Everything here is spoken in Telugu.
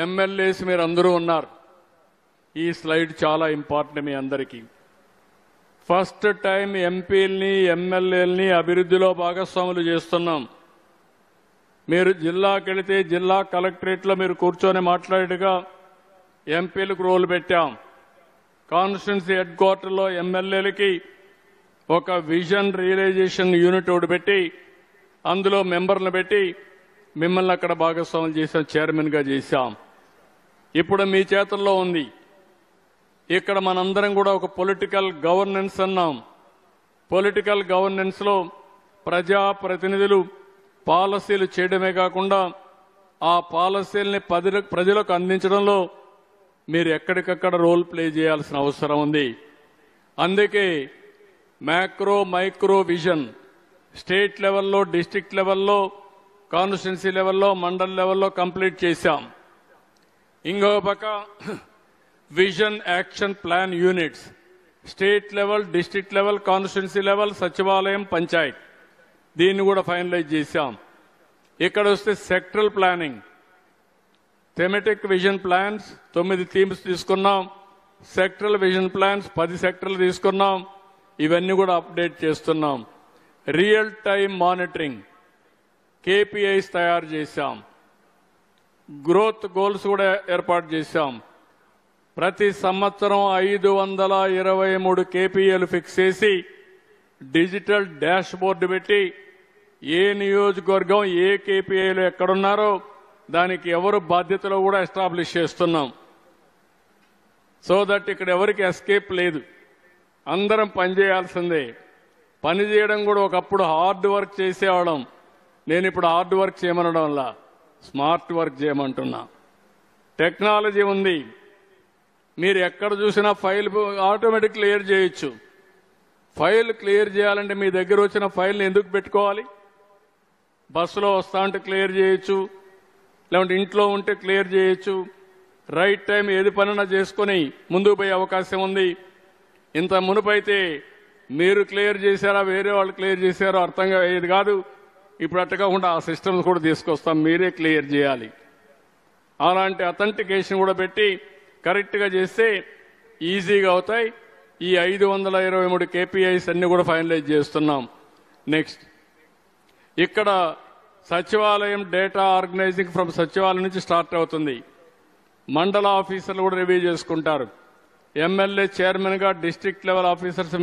ఎమ్మెల్యేస్ మీరు అందరూ ఉన్నారు. ఈ స్లైడ్ చాలా ఇంపార్టెంట్ మీ అందరికీ. ఫస్ట్ టైం ఎంపీల్ని ఎమ్మెల్యేలని అభివృద్ధిలో భాగస్వాములు చేస్తున్నాం. మీరు జిల్లాకి వెళితే జిల్లా కలెక్టరేట్లో మీరు కూర్చొని మాట్లాడేట్టుగా ఎంపీలకు రోల్ పెట్టాం. కాన్స్టిట్యున్సీ హెడ్ క్వార్టర్లో ఎమ్మెల్యేలకి ఒక విజన్ రియలైజేషన్ యూనిట్ ఒకటి పెట్టి అందులో మెంబర్లను పెట్టి మిమ్మల్ని అక్కడ భాగస్వాములు చేసాం, చైర్మన్గా చేశాం. ఇప్పుడు మీ చేతుల్లో ఉంది. ఇక్కడ మనందరం కూడా ఒక పొలిటికల్ గవర్నెన్స్ అన్నాం. పొలిటికల్ గవర్నెన్స్లో ప్రజాప్రతినిధులు పాలసీలు చేయడమే కాకుండా ఆ పాలసీల్ని ప్రజలకు అందించడంలో మీరు ఎక్కడికక్కడ రోల్ ప్లే చేయాల్సిన అవసరం ఉంది. అందుకే మ్యాక్రో మైక్రో విజన్ స్టేట్ లెవెల్లో, డిస్ట్రిక్ట్ లెవెల్లో, కాన్స్టిట్యున్సీ లెవెల్లో, మండల్ లెవెల్లో కంప్లీట్ చేశాం. ఇంకో పక్క vision action plan units state level, district level, constituency level, సచివాలయం, పంచాయత్ దీన్ని కూడా ఫైనలైజ్ చేశాం. ఇక్కడ వస్తే sectoral planning, thematic vision plans 9 themes తీసుకున్నాం. సెక్టరల్ విజన్ ప్లాన్స్ 10 సెక్టర్లు తీసుకున్నాం. ఇవన్నీ కూడా అప్డేట్ చేస్తున్నాం. రియల్ టైం మానిటరింగ్ KPIs తయారు చేశాం. గ్రోత్ గోల్స్ కూడా ఏర్పాటు చేశాం. ప్రతి సంవత్సరం 523 KPIలు ఫిక్స్ చేసి డిజిటల్ డాష్ బోర్డు పెట్టి ఏ నియోజకవర్గం ఏ KPIలు ఎక్కడున్నారో దానికి ఎవరు బాధ్యతలో కూడా ఎస్టాబ్లిష్ చేస్తున్నాం. సో దట్ ఇక్కడ ఎవరికి ఎస్కేప్ లేదు. అందరం పనిచేయాల్సిందే. పని చేయడం కూడా ఒకప్పుడు హార్డ్ వర్క్ చేసేవాళ్ళం. నేను ఇప్పుడు హార్డ్ వర్క్ చేయమనడం వల్ల స్మార్ట్ వర్క్ చేయమంటున్నా. టెక్నాలజీ ఉంది. మీరు ఎక్కడ చూసినా ఫైల్ ఆటోమేటిక్ క్లియర్ చేయొచ్చు. ఫైల్ క్లియర్ చేయాలంటే మీ దగ్గర వచ్చిన ఫైల్ని ఎందుకు పెట్టుకోవాలి? బస్సులో వస్తా ఉంటే క్లియర్ చేయొచ్చు, లేదంటే ఇంట్లో ఉంటే క్లియర్ చేయొచ్చు. రైట్ టైం ఏది పనైనా చేసుకుని ముందుకు పోయే అవకాశం ఉంది. ఇంత మునుపైతే మీరు క్లియర్ చేశారా వేరే వాళ్ళు క్లియర్ చేశారో అర్థంగా అయ్యేది కాదు. ఇప్పుడు అట్ట కాకుండా ఆ సిస్టమ్స్ కూడా తీసుకొస్తాం, మీరే క్లియర్ చేయాలి. అలాంటి అథెంటికేషన్ కూడా పెట్టి కరెక్ట్గా చేస్తే ఈజీగా అవుతాయి. ఈ 523 KPIs అన్ని కూడా ఫైనలైజ్ చేస్తున్నాం. నెక్స్ట్ ఇక్కడ సచివాలయం డేటా ఆర్గనైజింగ్ ఫ్రమ్ సచివాలయం నుంచి స్టార్ట్ అవుతుంది. మండల ఆఫీసర్లు కూడా రివ్యూ చేసుకుంటారు. ఎమ్మెల్యే చైర్మన్గా డిస్ట్రిక్ట్ లెవెల్ ఆఫీసర్స్